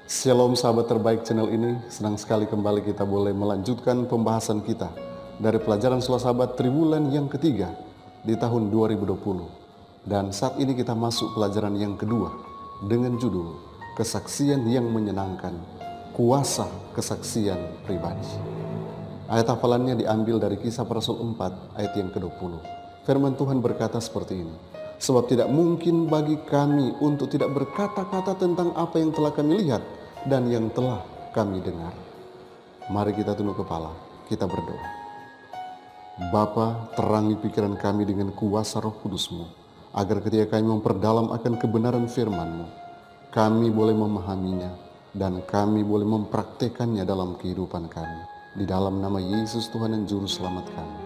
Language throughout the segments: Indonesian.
Shalom sahabat terbaik channel ini, senang sekali kembali kita boleh melanjutkan pembahasan kita dari pelajaran Sahabat Triwulan yang ketiga di tahun 2020. Dan saat ini kita masuk pelajaran yang kedua dengan judul Kesaksian yang Menyenangkan, Kuasa Kesaksian Pribadi. Ayat hafalannya diambil dari Kisah Para Rasul 4 ayat yang ke-20. Firman Tuhan berkata seperti ini. Sebab tidak mungkin bagi kami untuk tidak berkata-kata tentang apa yang telah kami lihat dan yang telah kami dengar. Mari kita tunduk kepala, kita berdoa. Bapa, terangi pikiran kami dengan kuasa Roh Kudus-Mu, agar ketika kami memperdalam akan kebenaran firman-Mu, kami boleh memahaminya dan kami boleh mempraktekannya dalam kehidupan kami. Di dalam nama Yesus Tuhan dan Juru Selamat kami.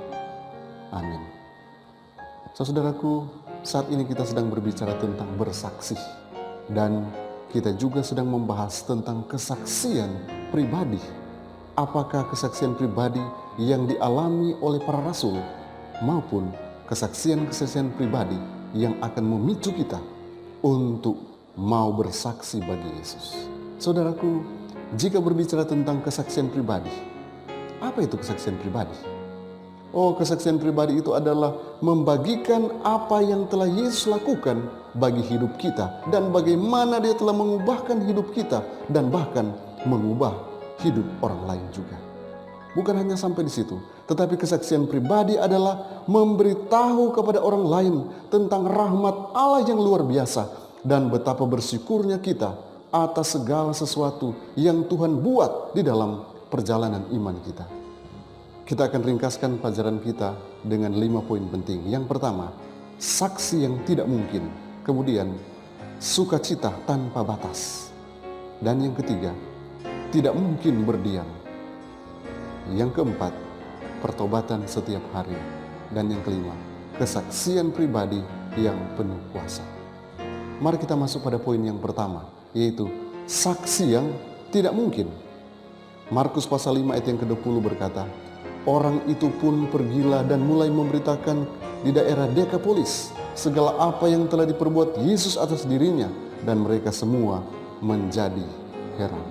Amin. Saudaraku, saat ini kita sedang berbicara tentang bersaksi dan kita juga sedang membahas tentang kesaksian pribadi. Apakah kesaksian pribadi yang dialami oleh para rasul maupun kesaksian-kesaksian pribadi yang akan memicu kita untuk mau bersaksi bagi Yesus. Saudaraku, jika berbicara tentang kesaksian pribadi, apa itu kesaksian pribadi? Kesaksian pribadi itu adalah membagikan apa yang telah Yesus lakukan bagi hidup kita dan bagaimana Dia telah mengubahkan hidup kita dan bahkan mengubah hidup orang lain juga. Bukan hanya sampai di situ, tetapi kesaksian pribadi adalah memberitahu kepada orang lain tentang rahmat Allah yang luar biasa dan betapa bersyukurnya kita atas segala sesuatu yang Tuhan buat di dalam perjalanan iman kita. Kita akan ringkaskan pelajaran kita dengan 5 poin penting. Yang pertama, saksi yang tidak mungkin. Kemudian, sukacita tanpa batas. Dan yang ketiga, tidak mungkin berdiam. Yang keempat, pertobatan setiap hari. Dan yang kelima, kesaksian pribadi yang penuh kuasa. Mari kita masuk pada poin yang pertama, yaitu saksi yang tidak mungkin. Markus pasal 5 ayat yang ke-20 berkata, orang itu pun pergilah dan mulai memberitakan di daerah Dekapolis segala apa yang telah diperbuat Yesus atas dirinya, dan mereka semua menjadi heran.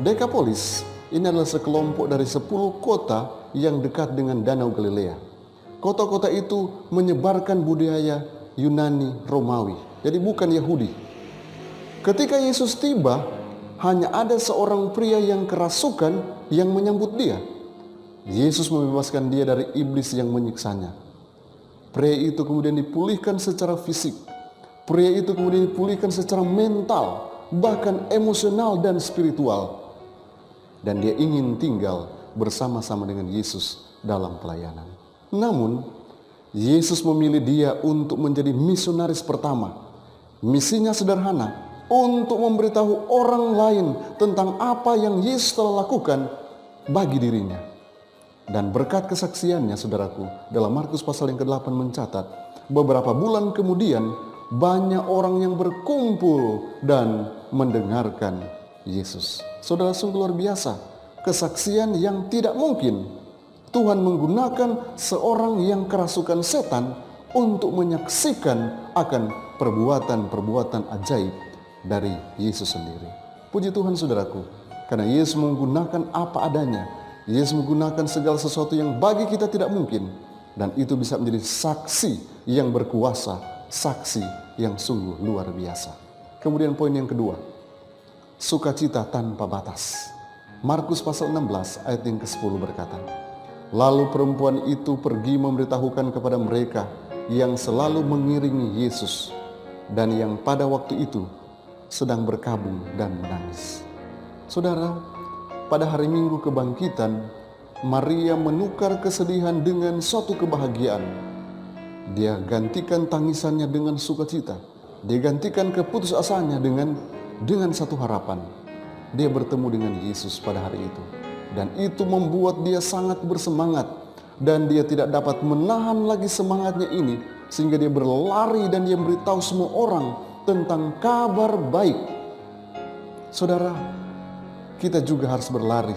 Dekapolis ini adalah sekelompok dari 10 kota yang dekat dengan Danau Galilea. Kota-kota itu menyebarkan budaya Yunani Romawi, jadi bukan Yahudi. Ketika Yesus tiba, hanya ada seorang pria yang kerasukan yang menyambut Dia. Yesus membebaskan dia dari iblis yang menyiksanya. Pria itu kemudian dipulihkan secara fisik. Pria itu kemudian dipulihkan secara mental, bahkan emosional dan spiritual. Dan dia ingin tinggal bersama-sama dengan Yesus dalam pelayanan. Namun, Yesus memilih dia untuk menjadi misionaris pertama. Misinya sederhana, untuk memberitahu orang lain tentang apa yang Yesus telah lakukan bagi dirinya. Dan berkat kesaksiannya, saudaraku, dalam Markus pasal yang ke-8 mencatat, beberapa bulan kemudian banyak orang yang berkumpul dan mendengarkan Yesus. Saudara, sungguh luar biasa, kesaksian yang tidak mungkin. Tuhan menggunakan seorang yang kerasukan setan untuk menyaksikan akan perbuatan-perbuatan ajaib dari Yesus sendiri. Puji Tuhan, saudaraku, karena Yesus menggunakan apa adanya. Yesus menggunakan segala sesuatu yang bagi kita tidak mungkin, dan itu bisa menjadi saksi yang berkuasa, saksi yang sungguh luar biasa. Kemudian poin yang kedua, sukacita tanpa batas. Markus pasal 16 ayat yang ke-10 berkata, lalu perempuan itu pergi memberitahukan kepada mereka yang selalu mengiringi Yesus dan yang pada waktu itu sedang berkabung dan menangis. Saudara, pada hari Minggu Kebangkitan, Maria menukar kesedihan dengan suatu kebahagiaan. Dia gantikan tangisannya dengan sukacita. Dia gantikan keputusasaannya dengan satu harapan. Dia bertemu dengan Yesus pada hari itu. Dan itu membuat dia sangat bersemangat. Dan dia tidak dapat menahan lagi semangatnya ini, sehingga dia berlari dan dia beritahu semua orang tentang kabar baik. Saudara, kita juga harus berlari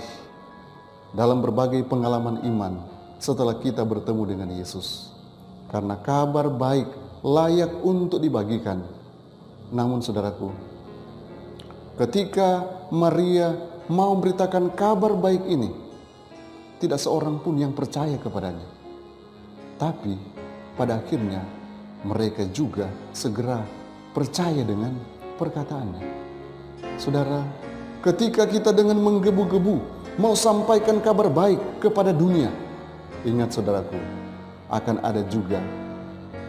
dalam berbagai pengalaman iman setelah kita bertemu dengan Yesus. Karena kabar baik layak untuk dibagikan. Namun saudaraku, Ketika Maria mau memberitakan kabar baik ini, tidak seorang pun yang percaya kepadanya. Tapi pada akhirnya mereka juga segera percaya dengan perkataannya. Saudara, ketika kita dengan menggebu-gebu mau sampaikan kabar baik kepada dunia, ingat saudaraku, akan ada juga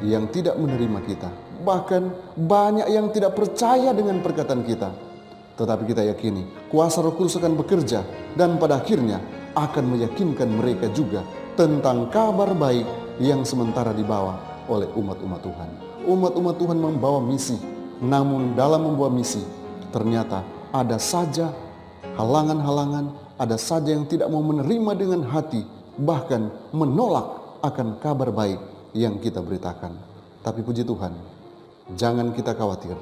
yang tidak menerima kita. Bahkan banyak yang tidak percaya dengan perkataan kita. Tetapi kita yakini kuasa Roh Kudus akan bekerja dan pada akhirnya akan meyakinkan mereka juga tentang kabar baik yang sementara dibawa oleh umat-umat Tuhan. Umat-umat Tuhan membawa misi, namun dalam membawa misi ternyata ada saja halangan-halangan, ada saja yang tidak mau menerima dengan hati, bahkan menolak akan kabar baik yang kita beritakan. Tapi puji Tuhan, jangan kita khawatir.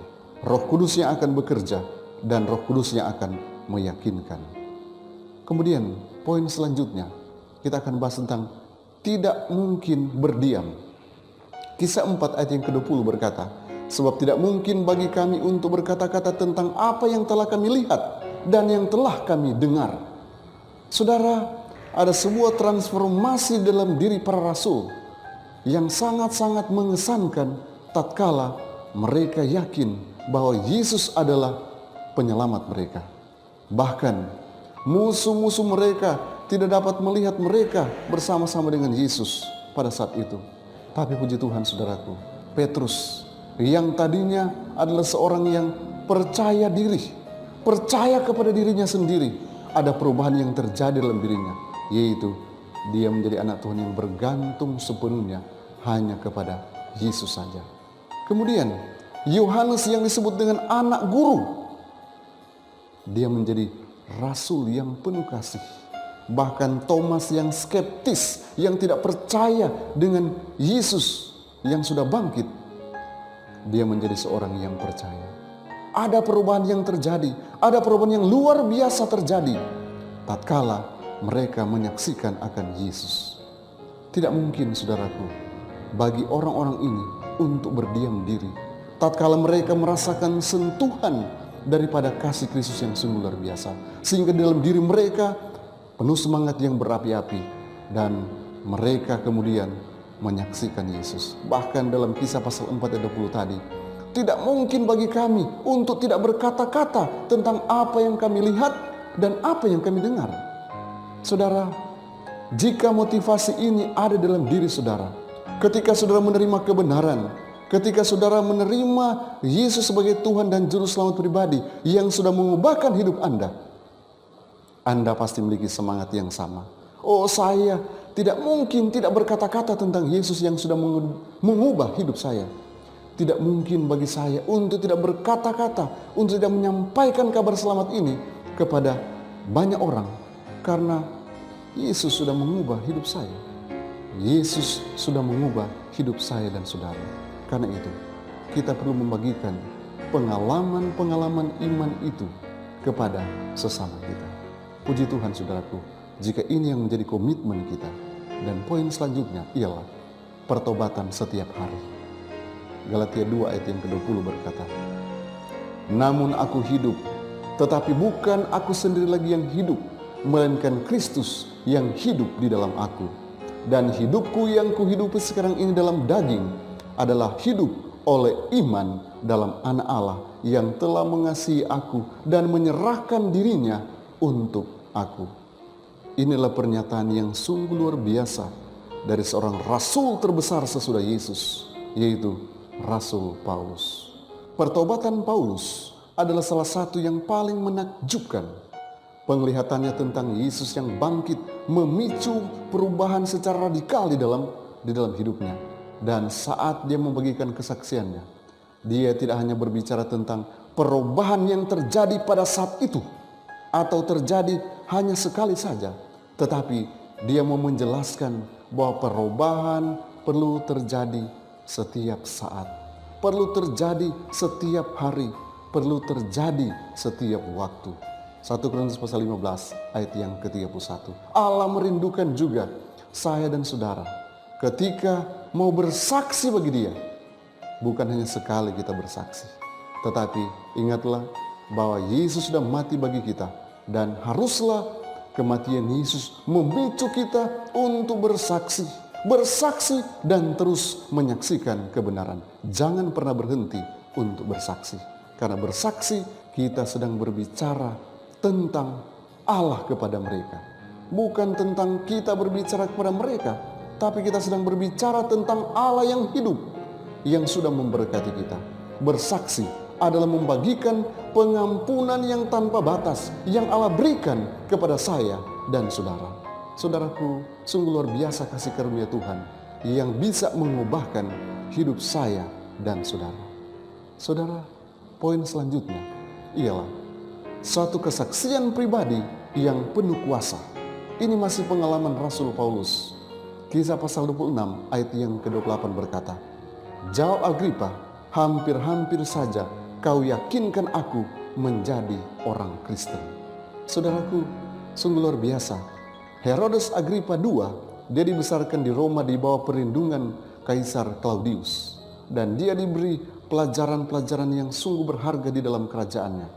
Roh Kudusnya akan bekerja dan Roh Kudusnya akan meyakinkan. Kemudian poin selanjutnya kita akan bahas tentang tidak mungkin berdiam. Kisah 4 ayat yang ke-20 berkata, sebab tidak mungkin bagi kami untuk berkata-kata tentang apa yang telah kami lihat dan yang telah kami dengar. Saudara, ada sebuah transformasi dalam diri para rasul yang sangat-sangat mengesankan tatkala mereka yakin bahwa Yesus adalah penyelamat mereka. Bahkan musuh-musuh mereka tidak dapat melihat mereka bersama-sama dengan Yesus pada saat itu. Tapi puji Tuhan saudaraku, Petrus yang tadinya adalah seorang yang percaya diri, percaya kepada dirinya sendiri, ada perubahan yang terjadi dalam dirinya, yaitu dia menjadi anak Tuhan yang bergantung sepenuhnya hanya kepada Yesus saja. Kemudian Yohanes yang disebut dengan anak guru, dia menjadi rasul yang penuh kasih. Bahkan Thomas yang skeptis, yang tidak percaya dengan Yesus yang sudah bangkit, dia menjadi seorang yang percaya. Ada perubahan yang terjadi, ada perubahan yang luar biasa terjadi tatkala mereka menyaksikan akan Yesus. Tidak mungkin saudaraku bagi orang-orang ini untuk berdiam diri tatkala mereka merasakan sentuhan daripada kasih Kristus yang sungguh luar biasa, sehingga dalam diri mereka penuh semangat yang berapi-api dan mereka kemudian menyaksikan Yesus. Bahkan dalam Kisah pasal 4 ayat 20 tadi, tidak mungkin bagi kami untuk tidak berkata-kata tentang apa yang kami lihat dan apa yang kami dengar. Saudara, jika motivasi ini ada dalam diri saudara, ketika saudara menerima kebenaran, ketika saudara menerima Yesus sebagai Tuhan dan Juru Selamat pribadi yang sudah mengubahkan hidup Anda pasti memiliki semangat yang sama. Oh, saya tidak mungkin tidak berkata-kata tentang Yesus yang sudah mengubah hidup saya. Tidak mungkin bagi saya untuk tidak berkata-kata, untuk tidak menyampaikan kabar selamat ini kepada banyak orang. Karena Yesus sudah mengubah hidup saya. Yesus sudah mengubah hidup saya dan saudara. Karena itu, kita perlu membagikan pengalaman-pengalaman iman itu kepada sesama kita. Puji Tuhan saudaraku, jika ini yang menjadi komitmen kita. Dan poin selanjutnya ialah pertobatan setiap hari. Galatia 2 ayat yang ke-20 berkata, namun aku hidup, tetapi bukan aku sendiri lagi yang hidup, melainkan Kristus yang hidup di dalam aku. Dan hidupku yang kuhidupi sekarang ini dalam daging adalah hidup oleh iman dalam Anak Allah yang telah mengasihi aku dan menyerahkan dirinya untuk aku. Inilah pernyataan yang sungguh luar biasa dari seorang rasul terbesar sesudah Yesus, yaitu Rasul Paulus. Pertobatan Paulus adalah salah satu yang paling menakjubkan. Penglihatannya tentang Yesus yang bangkit memicu perubahan secara radikal di dalam hidupnya. Dan saat dia membagikan kesaksiannya, dia tidak hanya berbicara tentang perubahan yang terjadi pada saat itu atau terjadi hanya sekali saja, tetapi dia mau menjelaskan bahwa perubahan perlu terjadi setiap saat, perlu terjadi setiap hari, perlu terjadi setiap waktu. 1 Korintus pasal 15 ayat yang ke-31. Allah merindukan juga saya dan saudara ketika mau bersaksi bagi dia. Bukan hanya sekali kita bersaksi, tetapi ingatlah bahwa Yesus sudah mati bagi kita, dan haruslah kematian Yesus memicu kita untuk bersaksi, dan terus menyaksikan kebenaran. Jangan pernah berhenti untuk bersaksi, karena bersaksi kita sedang berbicara tentang Allah kepada mereka, bukan tentang kita berbicara kepada mereka, tapi kita sedang berbicara tentang Allah yang hidup, yang sudah memberkati kita. Bersaksi adalah membagikan pengampunan yang tanpa batas yang Allah berikan kepada saya dan saudara. Saudaraku, sungguh luar biasa kasih karunia Tuhan yang bisa mengubahkan hidup saya dan saudara. Saudara, poin selanjutnya ialah satu kesaksian pribadi yang penuh kuasa. Ini masih pengalaman Rasul Paulus. Kisah pasal 26 ayat yang ke-28 berkata, "Jawab Agripa, hampir-hampir saja kau yakinkan aku menjadi orang Kristen." Saudaraku, sungguh luar biasa. Herodes Agripa II, dia dibesarkan di Roma di bawah perlindungan Kaisar Claudius. Dan dia diberi pelajaran-pelajaran yang sungguh berharga di dalam kerajaannya.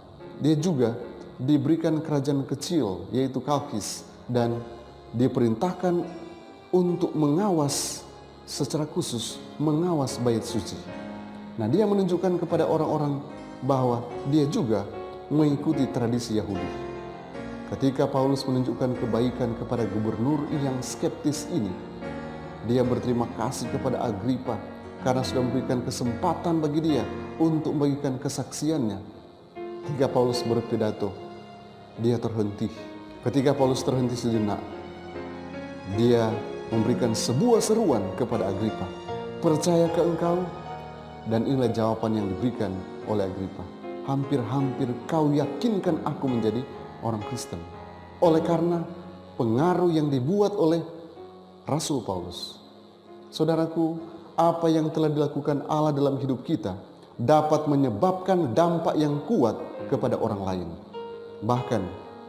Dia juga diberikan kerajaan kecil, yaitu Kalkis, dan diperintahkan untuk mengawas secara khusus, mengawas bait suci. Nah, dia menunjukkan kepada orang-orang bahwa dia juga mengikuti tradisi Yahudi. Ketika Paulus menunjukkan kebaikan kepada gubernur yang skeptis ini, dia berterima kasih kepada Agripa karena sudah memberikan kesempatan bagi dia untuk membagikan kesaksiannya. Ketika Paulus berpidato, dia terhenti. Ketika Paulus terhenti sejenak, dia memberikan sebuah seruan kepada Agripa. "Percayakah engkau?" Dan inilah jawaban yang diberikan oleh Agripa. "Hampir-hampir kau yakinkan aku menjadi orang Kristen." Oleh karena pengaruh yang dibuat oleh Rasul Paulus. Saudaraku, apa yang telah dilakukan Allah dalam hidup kita dapat menyebabkan dampak yang kuat kepada orang lain. Bahkan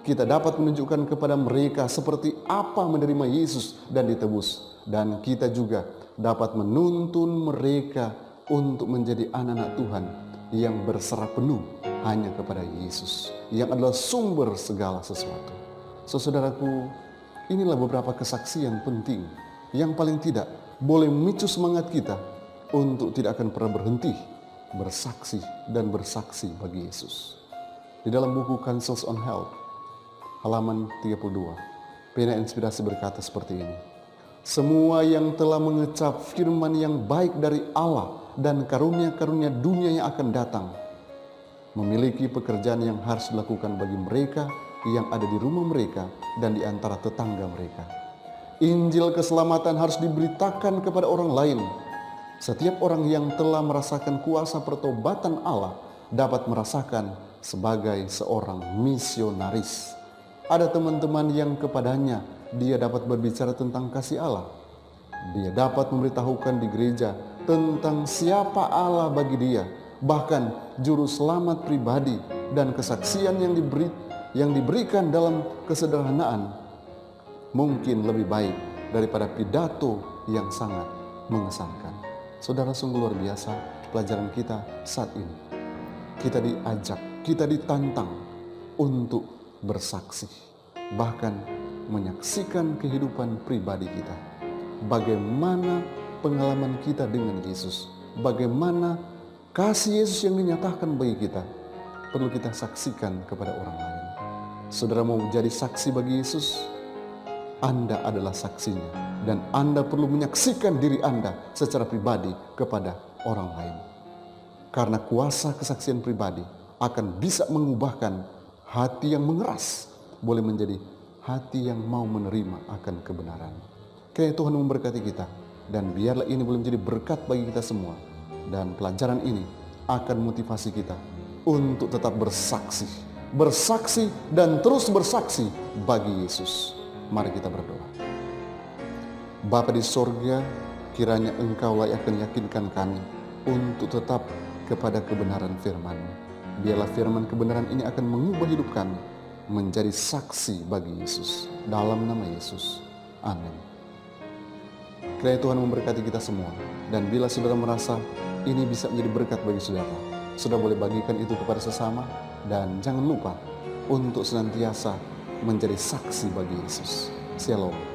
kita dapat menunjukkan kepada mereka seperti apa menerima Yesus dan ditebus. Dan kita juga dapat menuntun mereka untuk menjadi anak-anak Tuhan yang berserah penuh hanya kepada Yesus, yang adalah sumber segala sesuatu. Saudaraku, inilah beberapa kesaksian penting yang paling tidak boleh memicu semangat kita untuk tidak akan pernah berhenti bersaksi dan bersaksi bagi Yesus. Di dalam buku Counsels on Health, halaman 32, pena inspirasi berkata seperti ini: "Semua yang telah mengecap firman yang baik dari Allah dan karunia-karunia dunia yang akan datang memiliki pekerjaan yang harus dilakukan bagi mereka yang ada di rumah mereka dan di antara tetangga mereka. Injil keselamatan harus diberitakan kepada orang lain. Setiap orang yang telah merasakan kuasa pertobatan Allah dapat merasakan sebagai seorang misionaris. Ada teman-teman yang kepadanya dia dapat berbicara tentang kasih Allah. Dia dapat memberitahukan di gereja tentang siapa Allah bagi dia, bahkan juru selamat pribadi dan kesaksian yang diberikan dalam kesederhanaan mungkin lebih baik daripada pidato yang sangat mengesankan." Saudara, sungguh luar biasa pelajaran kita saat ini. Kita diajak, kita ditantang untuk bersaksi, bahkan menyaksikan kehidupan pribadi kita. Bagaimana pengalaman kita dengan Yesus, bagaimana kasih Yesus yang dinyatakan bagi kita, perlu kita saksikan kepada orang lain. Saudara mau jadi saksi bagi Yesus? Anda adalah saksinya, dan Anda perlu menyaksikan diri Anda secara pribadi kepada orang lain. Karena kuasa kesaksian pribadi akan bisa mengubahkan hati yang mengeras boleh menjadi hati yang mau menerima akan kebenaran. Kiranya Tuhan memberkati kita, dan biarlah ini boleh menjadi berkat bagi kita semua. Dan pelajaran ini akan motivasi kita untuk tetap bersaksi dan terus bersaksi bagi Yesus. Mari kita berdoa. Bapa di sorga, kiranya Engkau akan yakinkan kami untuk tetap kepada kebenaran firman-Mu. Biarlah firman kebenaran ini akan mengubah hidup kami menjadi saksi bagi Yesus. Dalam nama Yesus, amin. Kiranya Tuhan memberkati kita semua. Dan bila saudara merasa ini bisa menjadi berkat bagi saudara, saudara boleh bagikan itu kepada sesama. Dan jangan lupa untuk senantiasa menjadi saksi bagi Yesus. Shalom.